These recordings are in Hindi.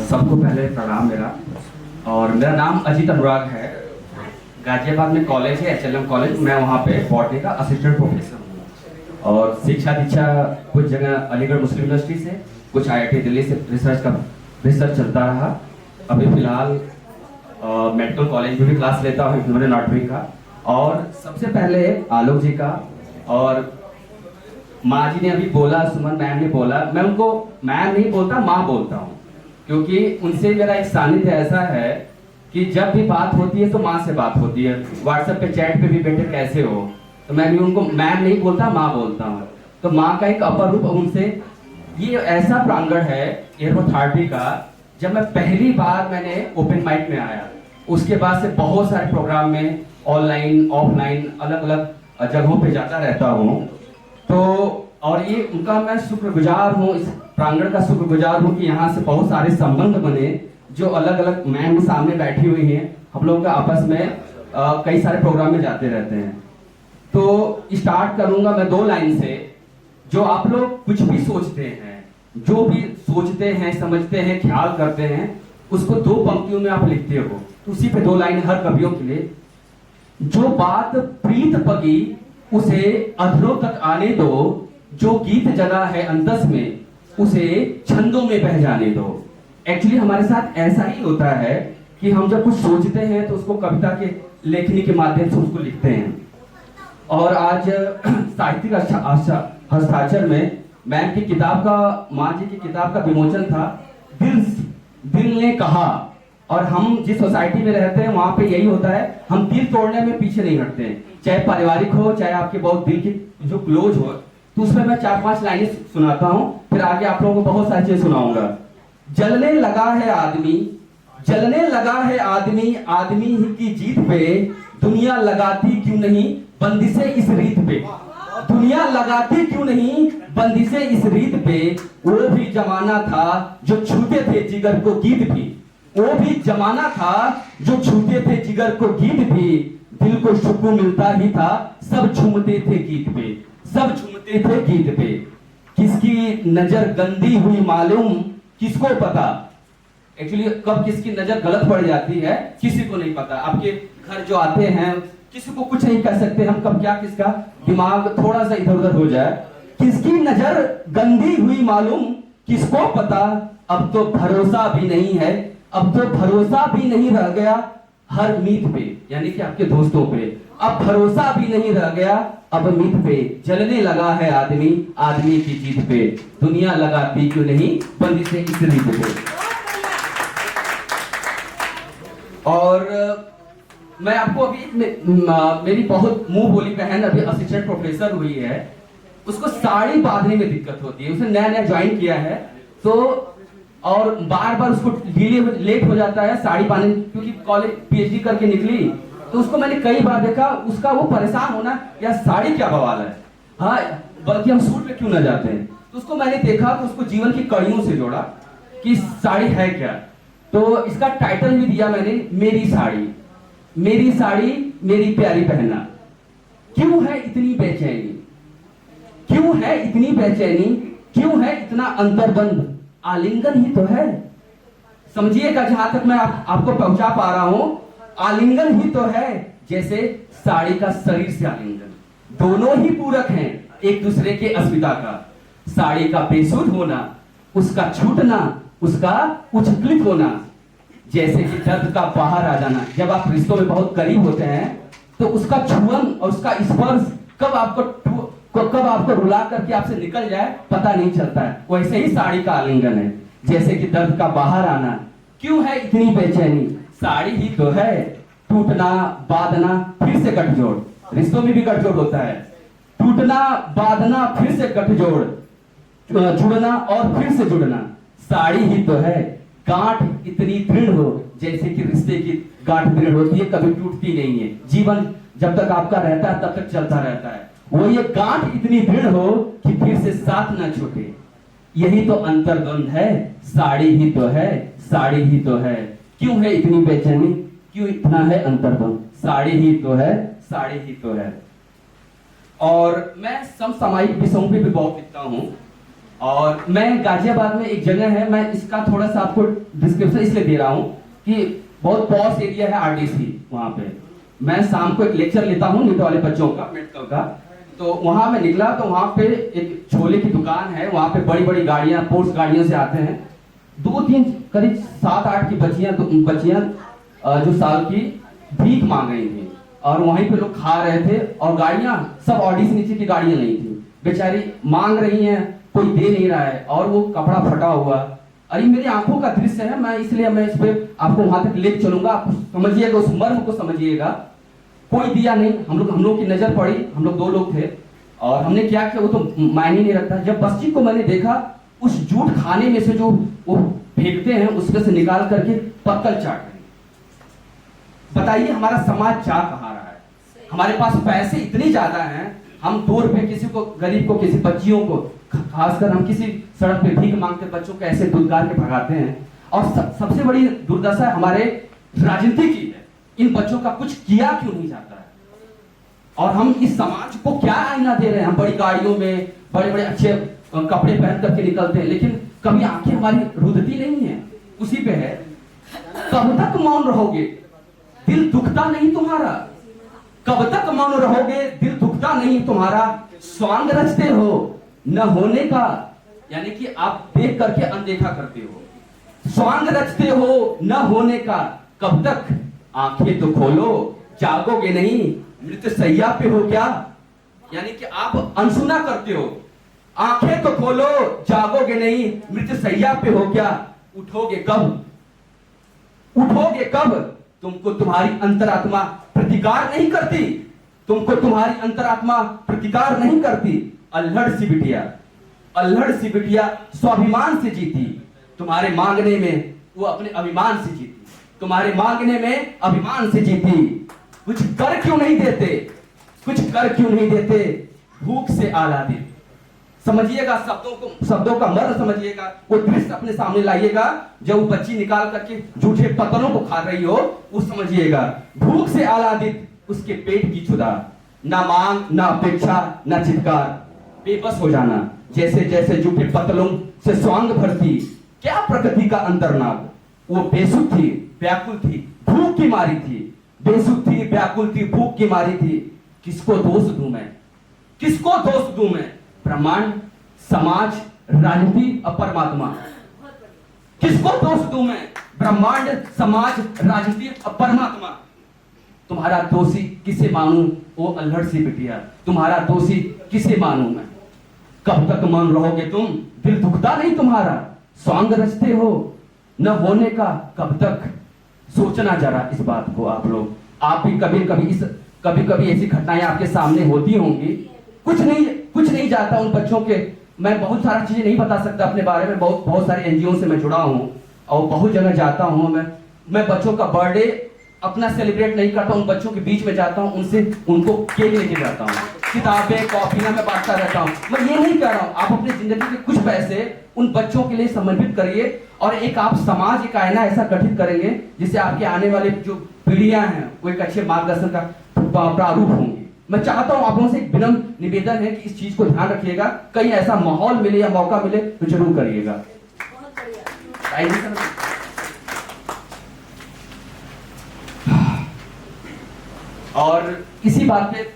सबको पहले प्रणाम मेरा। और मेरा नाम अजीत अनुराग है। गाजियाबाद में कॉलेज है HLM कॉलेज, मैं वहाँ पे बॉटनी का असिस्टेंट प्रोफेसर हूँ। और शिक्षा दीक्षा कुछ जगह अलीगढ़ मुस्लिम यूनिवर्सिटी से, कुछ IIT दिल्ली से रिसर्च चलता रहा। अभी फिलहाल मेडिकल कॉलेज में भी क्लास लेता हूँ ह्यूमन एनाटॉमी का। और सबसे पहले आलोक जी का और माँ जी ने अभी बोला, सुमन मैम ने बोला, मैं उनको मैम नहीं बोलता, माँ बोलता हूँ, क्योंकि उनसे मेरा एक सानिध्य ऐसा है कि जब भी बात होती है तो माँ से बात होती है। व्हाट्सएप पे चैट पे भी बेटे कैसे हो, तो मैं भी उनको मैम नहीं बोलता, माँ बोलता हूँ। तो माँ का एक अपर रूप उनसे। ये ऐसा प्रांगण है एयरपोर्ट का, जब मैं पहली बार मैंने ओपन माइक में आया, उसके बाद से बहुत सारे प्रोग्राम में ऑनलाइन ऑफलाइन अलग अलग जगहों पे जाता रहता हूँ। तो और ये उनका मैं शुक्रगुजार हूँ, इस प्रांगण का शुक्रगुजार हूँ कि यहाँ से बहुत सारे संबंध बने, जो अलग अलग मैम सामने बैठी हुई हैं, हम लोग का आपस में कई सारे प्रोग्राम में जाते रहते हैं। तो स्टार्ट करूंगा मैं 2 लाइन से। जो आप लोग कुछ भी सोचते हैं, जो भी सोचते हैं, समझते हैं, ख्याल करते हैं, उसको 2 पंक्तियों में आप लिखते हो। तो उसी पे 2 लाइन हर कवियों के लिए। जो बात प्रीत पगी उसे अधरों तक आने दो, जो गीत जगा है अंतस में उसे छंदों में बह जाने दो। एक्चुअली हमारे साथ ऐसा ही होता है कि हम जब कुछ सोचते हैं तो उसको कविता के लेखनी के माध्यम से उसको लिखते हैं। और आज साहित्यिक हस्ताक्षर में मैम की किताब का, माँ जी की किताब का विमोचन था, दिल ने कहा। और हम जिस सोसाइटी में रहते हैं वहां पे यही होता है, हम दिल तोड़ने में पीछे नहीं हटते हैं, चाहे पारिवारिक हो, चाहे आपके बहुत दिल की जो क्लोज हो। तो उसमें मैं 4-5 लाइनें सुनाता हूँ, फिर आगे आप लोगों को बहुत सारी चीजें सुनाऊंगा। जलने लगा है आदमी, जलने लगा है आदमी, आदमी ही की जीत पे दुनिया लगाती क्यों नहीं बंदिशे इस रीत पे, दुनिया लगाती क्यों नहीं बंदिशे इस रीत पे। वो भी जमाना था जो छूते थे जिगर को गीत भी, वो भी जमाना था जो छूते थे जिगर को गीत भी। दिल को सुकून मिलता ही था, सब झूमते थे गीत पे, सब झूमते थे गीत पे। किसकी नजर गंदी हुई मालूम किसको पता। एक्चुअली कब किसकी नजर गलत पड़ जाती है किसी को नहीं पता। आपके घर जो आते हैं किसी को कुछ नहीं कह सकते हम, कब क्या किसका दिमाग थोड़ा सा इधर उधर हो जाए। किसकी नजर गंदी हुई मालूम किसको पता। अब तो भरोसा भी नहीं है, अब तो भरोसा भी नहीं रह गया हर मीत पे, यानी कि आपके दोस्तों पे अब भरोसा भी नहीं रह गया अब मीत पे। जलने लगा है आदमी, आदमी की जीत पे दुनिया लगाती क्यों नहीं बंदिशे इस रीत पे। और मैं आपको अभी मेरी बहुत मुंह बोली बहन अभी असिस्टेंट प्रोफेसर हुई है, उसको साड़ी बांधने में दिक्कत होती है। उसने नया नया ज्वाइन किया है, तो और बार बार उसको लेट हो जाता है साड़ी बांधने, क्योंकि कॉलेज PhD करके निकली। तो उसको मैंने कई बार देखा, उसका वो परेशान होना या साड़ी क्या बवाल है, हाँ बल्कि हम सूट पे क्यों ना जाते हैं। तो उसको मैंने देखा तो उसको जीवन की कड़ियों से जोड़ा कि साड़ी है क्या। तो इसका टाइटल भी दिया मैंने, मेरी साड़ी, मेरी साड़ी मेरी प्यारी पहना। क्यों है इतनी बेचैनी, क्यों है इतनी बेचैनी, क्यों है इतना अंतर्बंध, आलिंगन ही तो है। समझिएगा जहां तक मैं आपको पहुंचा पा रहा हूं, आलिंगन ही तो है। जैसे साड़ी का शरीर से आलिंगन, दोनों ही पूरक हैं एक दूसरे के अस्मिता का। साड़ी का बेसुध होना, उसका छूटना, उसका उच्छृंखलित होना, जैसे कि दर्द का बाहर आ जाना। जब आप रिश्तों में बहुत करीब होते हैं तो उसका छुअन और उसका स्पर्श कब आपको रुला करके आपसे निकल जाए पता नहीं चलता है। वैसे ही साड़ी का आलिंगन है, जैसे कि दर्द का बाहर आना। क्यों है इतनी बेचैनी, साड़ी ही तो है। टूटना बांधना फिर से गठजोड़, रिश्तों में भी गठजोड़ होता है। टूटना बांधना फिर से गठजोड़, जुड़ना और फिर से जुड़ना, साड़ी ही तो है। गांठ इतनी दृढ़ हो जैसे कि रिश्ते की गांठ दृढ़ होती है, कभी टूटती नहीं है। जीवन जब तक आपका रहता है तब तक चलता रहता है। वो ये गांठ इतनी दृढ़ हो कि फिर से साथ ना छूटे। यही तो अंतर्द्वंद है, साड़ी ही तो है, साड़ी ही तो है। क्यों है इतनी बेचैनी, क्यों इतना है अंतर्द्वंद, साड़ी ही तो है, साड़ी ही तो है। और मैं समसामयिक विषयों पे भी बहुत लिखता हूँ। और मैं गाजियाबाद में एक जगह है, मैं इसका थोड़ा सा आपको डिस्क्रिप्शन इसलिए दे रहा हूँ कि बहुत पॉश एरिया है आरडीसी, वहाँ पे मैं शाम को एक लेक्चर लेता हूँ नीट वाले बच्चों का, मेडिकल का। तो वहाँ मैं निकला तो वहाँ पे एक छोले की दुकान है, वहाँ पे बड़ी बड़ी गाड़ियाँ, पोर्ट्स गाड़ियों से आते हैं। 2-3 करीब 7-8 की बच्चियां जो साल की भीख मांग रही थी और वहीं पे लोग खा रहे थे, और गाड़ियां सब ऑडी से नीचे की गाड़ियां नहीं थी, बेचारी मांग रही हैं, कोई दे नहीं रहा है, और वो कपड़ा फटा हुआ। अरे मेरी आंखों का दृश्य है, मैं इसलिए मैं इस पे आपको वहां तक ले चलूंगा, आप समझिएगा, उस मर्म को समझिएगा। कोई दिया नहीं, हम लोग की नजर पड़ी, हम लोग 2 लोग थे, और हमने क्या किया वो तो मायने नहीं रखता। जब बच्ची को मैंने देखा, उस जूठ खाने में से जो वो फेंकते हैं उसमें से निकाल करके पत्तल चाट रहे। बताइए हमारा समाज जा कहाँ रहा है? हमारे पास पैसे इतने ज्यादा हैं, हम 2 रुपए किसी को, गरीब को, किसी बच्चियों को, खासकर हम किसी सड़क पे भीख मांगते बच्चों को ऐसे दुदकार के भगाते हैं। और सबसे बड़ी दुर्दशा हमारे राजनीति की है, इन बच्चों का कुछ किया क्यों नहीं जाता है? और हम इस समाज को क्या आईना दे रहे हैं? हम बड़ी गाड़ियों में बड़े बड़े अच्छे कपड़े पहन करके निकलते हैं, लेकिन कभी आंखें हमारी रुदती नहीं है। उसी पे है, कब तक मौन रहोगे? दिल दुखता नहीं तुम्हारा? कब तक मौन रहोगे? दिल दुखता नहीं तुम्हारा? स्वांग रचते हो न होने का, यानी कि आप देख करके अनदेखा करते हो। स्वांग रचते हो न होने का, कब तक? आंखें तो खोलो, जागोगे नहीं, मृत्यु सैया पे हो क्या? यानी कि आप अनसुना करते हो। आंखें तो खोलो, जागोगे नहीं, मृत्यु सैया पे हो क्या? उठोगे कब? उठोगे कब? तुमको तुम्हारी अंतरात्मा प्रतिकार नहीं करती, तुमको तुम्हारी अंतरात्मा प्रतिकार नहीं करती। अल्हड़ सी बिटिया, अल्हड़ सी बिटिया स्वाभिमान से जीती, तुम्हारे मांगने में वो अपने अभिमान से जीती, तुम्हारे मांगने में अभिमान से जीती। कुछ कर क्यों नहीं देते? कुछ कर क्यों नहीं देते? भूख से आलादित। समझिएगा शब्दों का मर्म समझिएगा, वो दृश्य अपने सामने लाइएगा, जब वो बच्ची निकाल करके झूठे पत्तलों को खा रही हो, वो समझिएगा। भूख से आलादित उसके पेट की क्षुधा, ना मांग, ना अपेक्षा, ना चित्कार, बेबस हो जाना, जैसे जैसे झूठे पत्तलों से स्वांग भरती। क्या प्रकृति का अंतर्नाद, वो बेसुध थी, व्याकुल थी, भूख की मारी थी, बेसुध थी, व्याकुल थी, भूख की मारी थी। किसको दोष दूं मैं? किसको दोष दूं मैं? ब्रह्मांड, समाज, राजनीति और परमात्मा, किसको दोष दूं मैं? ब्रह्मांड, समाज, राजनीति और परमात्मा। तुम्हारा दोषी किसे मानूं? ओ अल्हड़ सी बिटिया, तुम्हारा दोषी किसे मानूं मैं? कब तक मौन रहोगे तुम? दिल दुखता नहीं तुम्हारा? स्वांग रचते हो न होने का, कब तक? सोचना जरा इस बात को आप लोग। आप भी कभी कभी ऐसी घटनाएं आपके सामने होती होंगी। कुछ नहीं जाता उन बच्चों के। मैं बहुत सारी चीजें नहीं बता सकता अपने बारे में, बहुत सारे एनजीओ से मैं जुड़ा हूँ और बहुत जगह जाता हूँ। मैं बच्चों का बर्थडे अपना सेलिब्रेट नहीं करता, उन बच्चों के बीच में जाता हूँ, उनको केक लेके जाता हूँ, किताबें, कॉपियां मैं बांटता रहता हूँ। मैं ये नहीं कह रहा हूँ, आप अपनी जिंदगी के कुछ पैसे उन बच्चों के लिए समर्पित करिए, और एक आप समाज, एक आईना ऐसा गठित करेंगे जिससे आपके आने वाले जो पीढ़ियां हैं वो एक अच्छे मार्गदर्शन का प्रारूप होंगे। मैं चाहता हूं आप लोगों से एक विनम्र निवेदन है कि इस चीज को ध्यान रखिएगा, कहीं ऐसा माहौल मिले या मौका मिले तो जरूर करिएगा। और इसी बात पे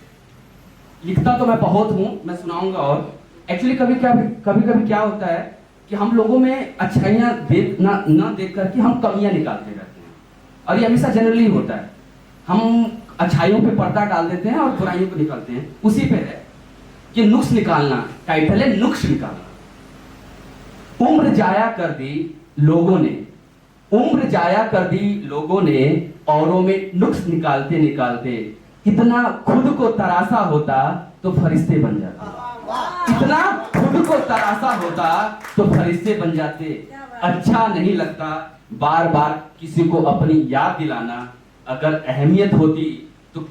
लिखता तो मैं बहुत हूं, मैं सुनाऊंगा। और एक्चुअली कभी कभी क्या होता है कि हम लोगों में अच्छाइयां न देख करके हम कमियां निकालते रहते हैं, और ये हमेशा जनरली होता है। हम अच्छाइयों पे पर्दा डाल देते हैं और बुराइयों को निकालते हैं। उसी पे है कि नुक्स निकालना, टाइटल है नुक्स निकालना। उम्र जाया कर दी लोगों ने, उम्र जाया कर दी लोगों ने, औरों में नुक्स निकालते निकालते। इतना खुद को तरासा होता तो फरिश्ते बन जाते, इतना खुद को तरासा होता तो फरिश्ते बन जाते। अच्छा नहीं लगता बार बार किसी को अपनी याद दिलाना, अगर अहमियत होती तो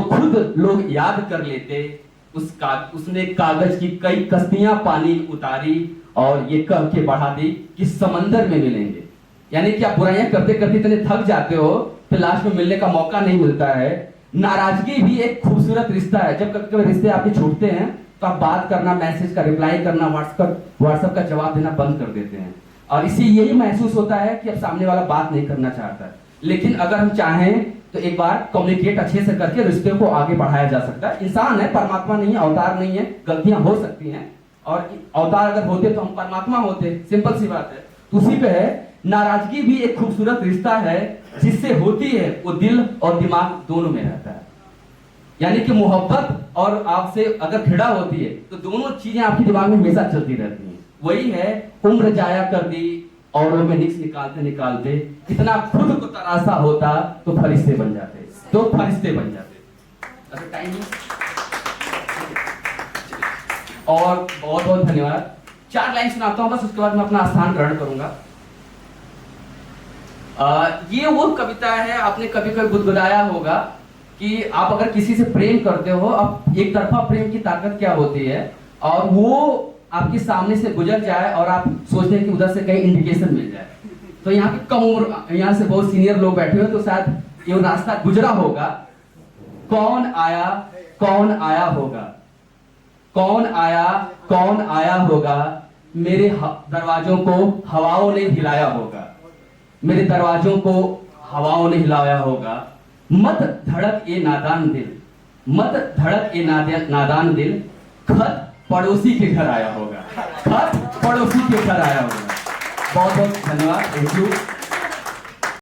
खुद लोग याद कर लेते। उसने कागज की कई कश्तियां पानी उतारी और ये कह के बढ़ा दी कि समंदर में मिलेंगे। यानी कि आप बुराइयां करते करते इतने थक जाते हो, फिर लास्ट में मिलने का मौका नहीं मिलता है। नाराजगी भी एक खूबसूरत रिश्ता है। जब कभी कभी रिश्ते आपके छूटते हैं तो आप बात करना, मैसेज का रिप्लाई करना, व्हाट्सएप का जवाब देना बंद कर देते हैं। और इससे यही महसूस होता है कि अब सामने वाला बात नहीं करना चाहता। लेकिन अगर हम चाहें तो एक बार कम्युनिकेट अच्छे से करके रिश्ते को आगे बढ़ाया जा सकता है। इंसान है, परमात्मा नहीं है, अवतार नहीं है, गलतियां हो सकती हैं। और अवतार अगर होते तो हम परमात्मा होते, सिंपल सी बात है। तो उसी पे है, नाराजगी भी एक खूबसूरत रिश्ता है, जिससे होती है वो दिल और दिमाग दोनों में रहता है। यानी कि मोहब्बत और आपसे अगर घृणा होती है तो दोनों चीजें आपके दिमाग में हमेशा चलती रहती हैं। वही है, उम्र जाया कर दी औरों में निक्स निकालते निकालते, इतना खुद को तरासा होता तो फरिश्ते बन जाते, तो फरिश्ते बन जाते। अच्छा, टाइम और बहुत बहुत धन्यवाद। 4 लाइन सुनाता हूं बस, उसके बाद मैं अपना स्थान ग्रहण करूंगा। ये वो कविता है, आपने कभी कभी गुदगुदाया होगा कि आप अगर किसी से प्रेम करते हो, अब एक तरफा प्रेम की ताकत क्या होती है, और वो आपके सामने से गुजर जाए और आप सोचते हैं कि उधर से कहीं इंडिकेशन मिल जाए। तो यहाँ पे कम उम्र, यहाँ से बहुत सीनियर लोग बैठे हुए, तो शायद ये रास्ता गुजरा होगा। कौन आया होगा, कौन आया होगा, मेरे दरवाजों को हवाओं ने हिलाया होगा, मेरे दरवाजों को हवाओं ने हिलाया होगा। मत धड़क ए नादान दिल, मत धड़क ए नादान दिल, खत पड़ोसी के घर आया होगा, खत पड़ोसी के घर आया होगा। बहुत बहुत धन्यवाद, थैंक यू।